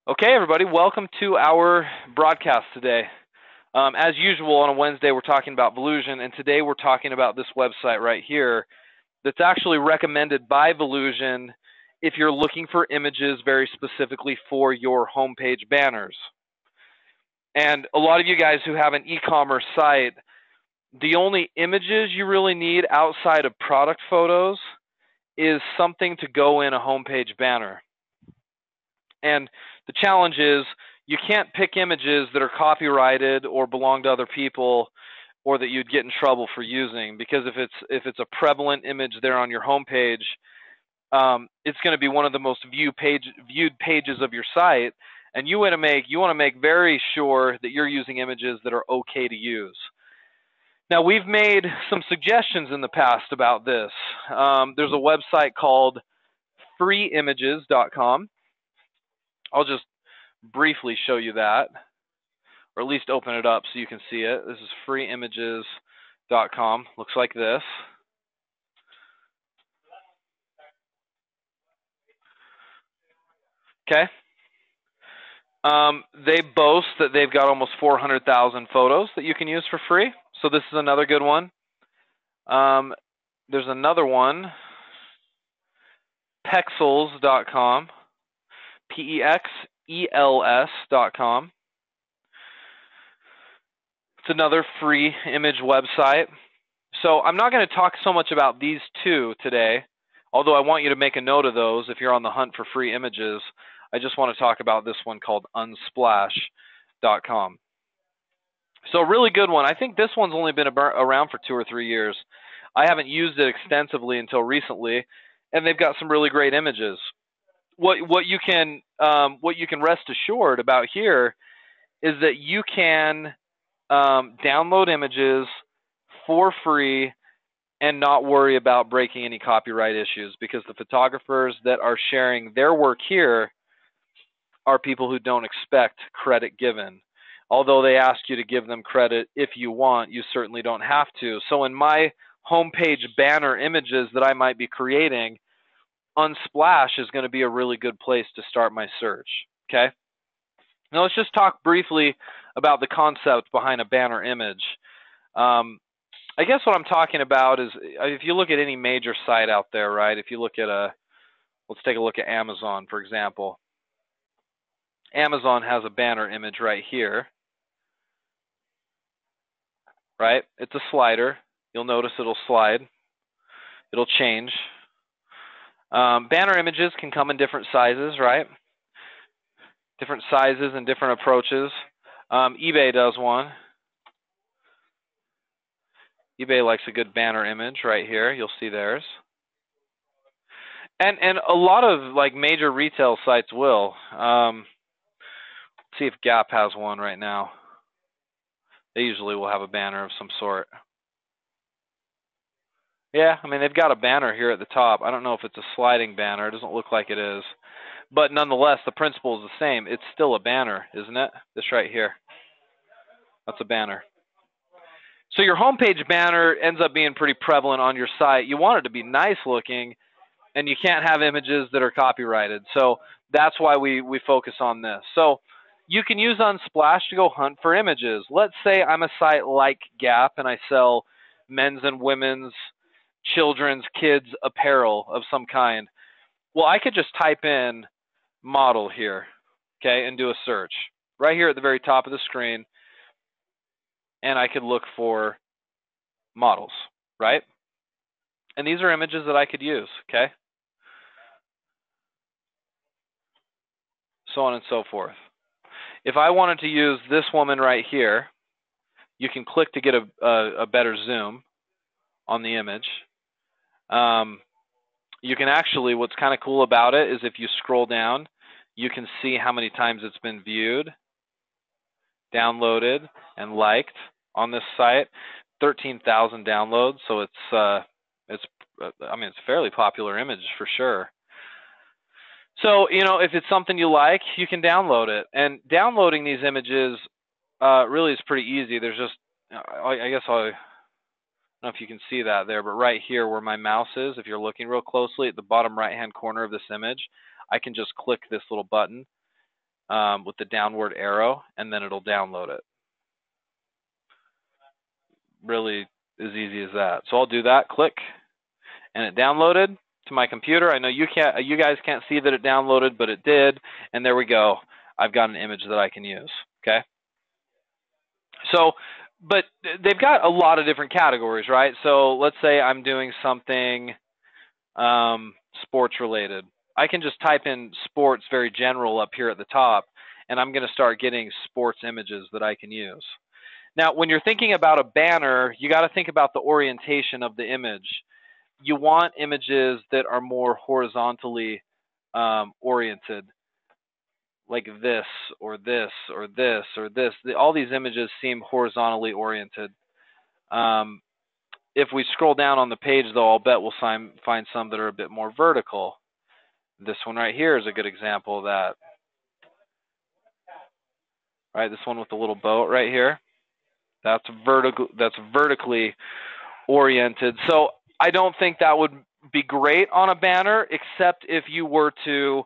Okay, everybody, welcome to our broadcast today. As usual, on a Wednesday, we're talking about Volusion, and today we're talking about this website right here that's actually recommended by Volusion if you're looking for images very specifically for your homepage banners. And a lot of you guys who have an e-commerce site, the only images you really need outside of product photos is something to go in a homepage banner. And the challenge is you can't pick images that are copyrighted or belong to other people or that you'd get in trouble for using, because if it's a prevalent image there on your homepage, it's going to be one of the most viewed pages of your site, and you want to make very sure that you're using images that are okay to use. Now, we've made some suggestions in the past about this. There's a website called freeimages.com. I'll just briefly show you that, or at least open it up so you can see it. This is freeimages.com. Looks like this. Okay. They boast that they've got almost 400,000 photos that you can use for free. So this is another good one. There's another one, pexels.com, pexels.com. It's another free image website. So I'm not going to talk so much about these two today, although I want you to make a note of those if you're on the hunt for free images. I just want to talk about this one called Unsplashcom. So a really good one. I think this one's only been around for 2 or 3 years. I haven't used it extensively until recently, and they've got some really great images. What you can rest assured about here is that you can download images for free and not worry about breaking any copyright issues, because the photographers that are sharing their work here are people who don't expect credit given. Although they ask you to give them credit if you want, you certainly don't have to. So in my homepage banner images that I might be creating, Unsplash is going to be a really good place to start my search. Okay? Now let's just talk briefly about the concept behind a banner image. I guess what I'm talking about is, if you look at any major site out there, right? If you look at let's take a look at Amazon, for example. Amazon has a banner image right here, right? It's a slider. You'll notice it'll slide. It'll change. Banner images can come in different sizes, right? Different sizes and different approaches. eBay does one. eBay likes a good banner image right here. You'll see theirs. And a lot of like major retail sites will. Let's see if Gap has one right now. They usually will have a banner of some sort. Yeah, I mean, they've got a banner here at the top. I don't know if it's a sliding banner. It doesn't look like it is. But nonetheless, the principle is the same. It's still a banner, isn't it? This right here. That's a banner. So your homepage banner ends up being pretty prevalent on your site. You want it to be nice looking, and you can't have images that are copyrighted. So that's why we focus on this. So you can use Unsplash to go hunt for images. Let's say I'm a site like Gap, and I sell men's and women's, children's, kids apparel of some kind. Well, I could just type in model here, okay, and do a search right here at the very top of the screen, and I could look for models, right? And these are images that I could use, okay? So on and so forth. If I wanted to use this woman right here, you can click to get a better zoom on the image. You can actually, what's kind of cool about it is if you scroll down, you can see how many times it's been viewed, downloaded, and liked on this site. 13,000 downloads, so it's a fairly popular image for sure. So, if it's something you like, you can download it. And downloading these images really is pretty easy. There's just, I guess I don't know if you can see that there, but right here where my mouse is, if you're looking real closely at the bottom right-hand corner of this image, I can just click this little button, with the downward arrow, and then it'll download it. Really as easy as that. So I'll do that, click, and it downloaded to my computer. I know you guys can't see that it downloaded, but it did, and there we go. I've got an image that I can use, okay? So, but they've got a lot of different categories, right? So let's say I'm doing something sports related. I can just type in sports very general up here at the top, and I'm going to start getting sports images that I can use. Now, when you're thinking about a banner, you got to think about the orientation of the image. You want images that are more horizontally oriented, like this or this or this or this. All these images seem horizontally oriented. If we scroll down on the page, though, I'll bet we'll find some that are a bit more vertical. This one right here is a good example of that. Right, this one with the little boat right here. That's vertically oriented. So I don't think that would be great on a banner, except if you were to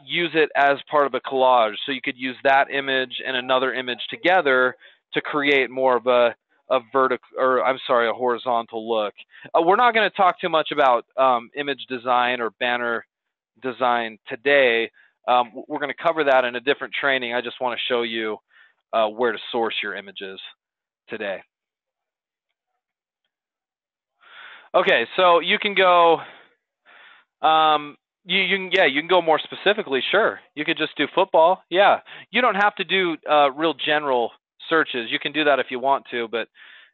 use it as part of a collage. So you could use that image and another image together to create more of a horizontal look. We're not going to talk too much about image design or banner design today. We're going to cover that in a different training. I just want to show you where to source your images today. Okay, so you can go. You can go more specifically. Sure, you could just do football. Yeah, you don't have to do real general searches. You can do that if you want to, but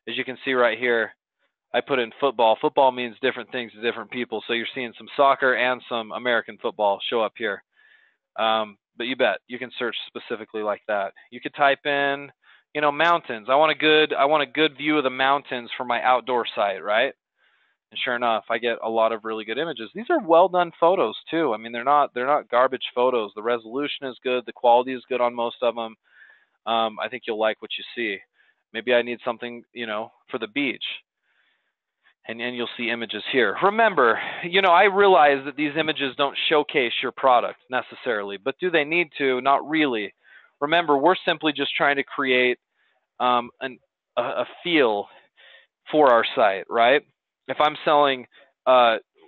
as you can see right here, I put in football. Football means different things to different people. So you're seeing some soccer and some American football show up here. But you bet you can search specifically like that. You could type in, mountains. I want a good view of the mountains for my outdoor site, right? And sure enough, I get a lot of really good images. These are well done photos too. I mean, they're not garbage photos. The resolution is good. The quality is good on most of them. I think you'll like what you see. Maybe I need something, for the beach. And you'll see images here. Remember, I realize that these images don't showcase your product necessarily, but do they need to? Not really. Remember, we're simply just trying to create a feel for our site, right? If I'm selling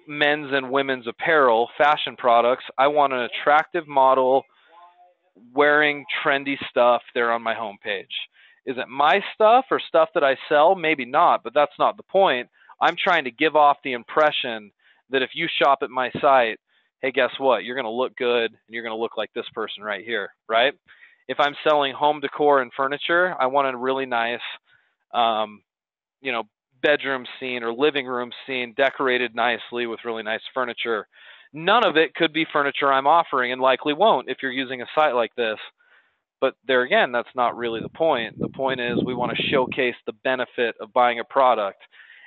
men's and women's apparel, fashion products, I want an attractive model wearing trendy stuff there on my homepage. Is it my stuff or stuff that I sell? Maybe not, but that's not the point. I'm trying to give off the impression that if you shop at my site, hey, guess what? You're going to look good and you're going to look like this person right here, right? If I'm selling home decor and furniture, I want a really nice, bedroom scene or living room scene decorated nicely with really nice furniture. None of it could be furniture I'm offering and likely won't if you're using a site like this. But there again, that's not really the point. The point is we want to showcase the benefit of buying a product.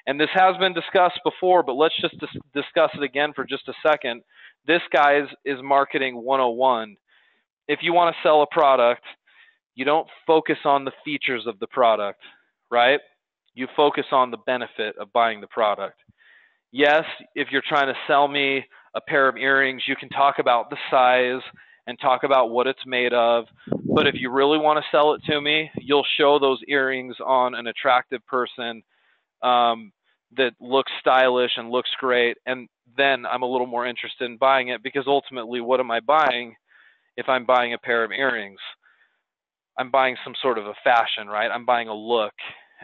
And this has been discussed before, but let's just discuss it again for just a second. This, guys, is marketing 101. If you want to sell a product, you don't focus on the features of the product, right? You focus on the benefit of buying the product. Yes, if you're trying to sell me a pair of earrings, you can talk about the size and talk about what it's made of. But if you really want to sell it to me, you'll show those earrings on an attractive person that looks stylish and looks great, and then I'm a little more interested in buying it, because ultimately, what am I buying if I'm buying a pair of earrings? I'm buying some sort of a fashion, right? I'm buying a look.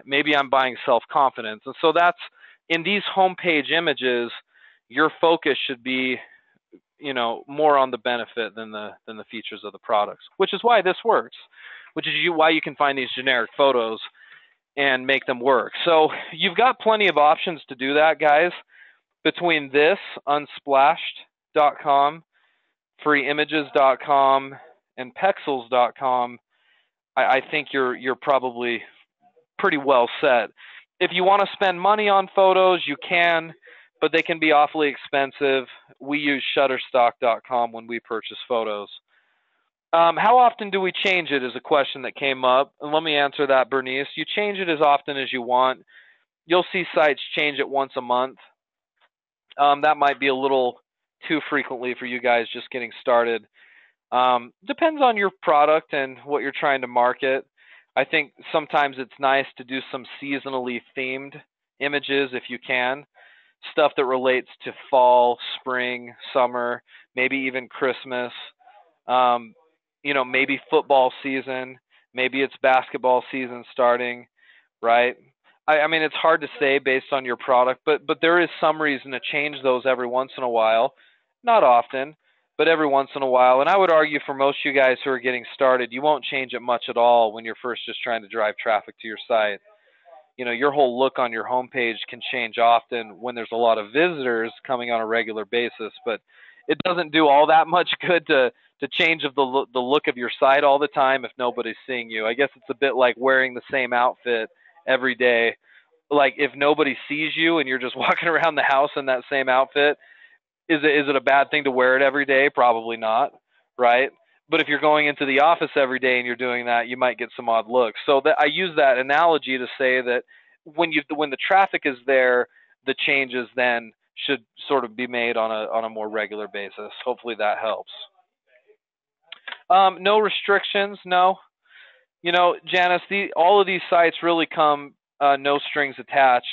Maybe I'm buying self-confidence. And so that's, in these homepage images, your focus should be, more on the benefit than the features of the products, which is why this works, which is why you can find these generic photos and make them work. So you've got plenty of options to do that, guys. Between this, Unsplashcom, freeimages.com, and Pexels.com, I think you're probably pretty well set. If you want to spend money on photos, you can, but they can be awfully expensive. We use Shutterstock.com when we purchase photos. How often do we change it is a question that came up. And let me answer that, Bernice. You change it as often as you want. You'll see sites change it once a month. That might be a little too frequently for you guys just getting started. Depends on your product and what you're trying to market. I think sometimes it's nice to do some seasonally themed images if you can. Stuff that relates to fall, spring, summer, maybe even Christmas. Um, maybe football season, maybe it's basketball season starting, right? I mean, it's hard to say based on your product, but there is some reason to change those every once in a while. Not often, but every once in a while. And I would argue for most of you guys who are getting started, you won't change it much at all when you're first just trying to drive traffic to your site. Your whole look on your homepage can change often when there's a lot of visitors coming on a regular basis, but it doesn't do all that much good to change the look of your site all the time if nobody's seeing you. I guess it's a bit like wearing the same outfit every day. Like if nobody sees you and you're just walking around the house in that same outfit, is it a bad thing to wear it every day? Probably not, right? But if you're going into the office every day and you're doing that, you might get some odd looks. So I use that analogy to say that when the traffic is there, the changes then should sort of be made on a more regular basis. Hopefully that helps. No restrictions, no. Janice, all of these sites really come no strings attached.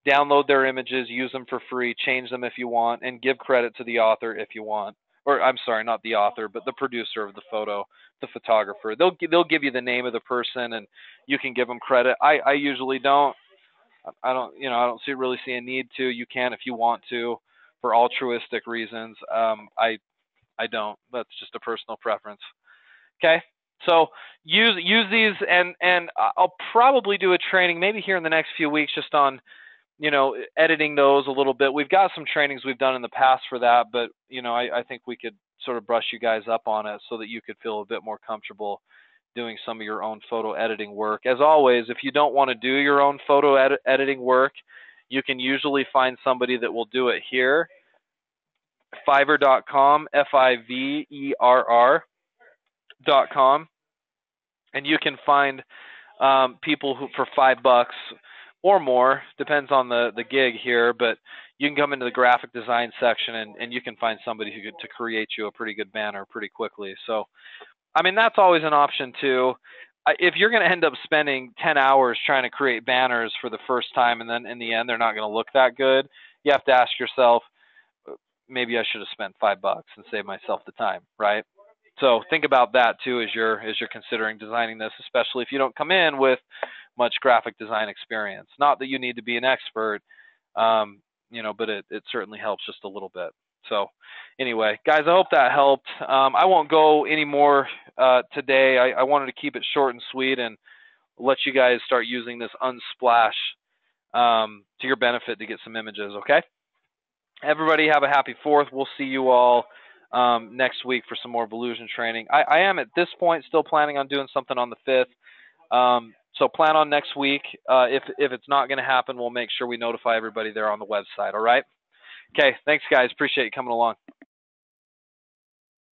Download their images, use them for free, change them if you want, and give credit to the author if you want. Or I'm sorry, not the author, but the producer of the photo, the photographer. They'll give you the name of the person, and you can give them credit. I usually don't. I don't really see a need to. You can if you want to, for altruistic reasons. I don't. That's just a personal preference. Okay. So use these, and I'll probably do a training maybe here in the next few weeks just on editing those a little bit. We've got some trainings we've done in the past for that, but I think we could sort of brush you guys up on it so that you could feel a bit more comfortable doing some of your own photo editing work. As always, if you don't want to do your own photo editing work, you can usually find somebody that will do it here. Fiverr.com, Fiverr.com, and you can find people who for $5 or more, depends on the gig here, but you can come into the graphic design section and you can find somebody who could to create you a pretty good banner pretty quickly. So, I mean, that's always an option too. If you're going to end up spending 10 hours trying to create banners for the first time and then in the end they're not going to look that good, you have to ask yourself, maybe I should have spent $5 and saved myself the time, right? So think about that too as you're considering designing this, especially if you don't come in with much graphic design experience. Not that you need to be an expert, but it certainly helps just a little bit. So anyway, guys, I hope that helped. I won't go any more today. I wanted to keep it short and sweet and let you guys start using this Unsplash to your benefit to get some images, okay? Everybody have a happy 4th. We'll see you all next week for some more Volusion training. I am at this point still planning on doing something on the 5th. So plan on next week. If it's not going to happen, we'll make sure we notify everybody there on the website, all right? Okay, thanks, guys. Appreciate you coming along.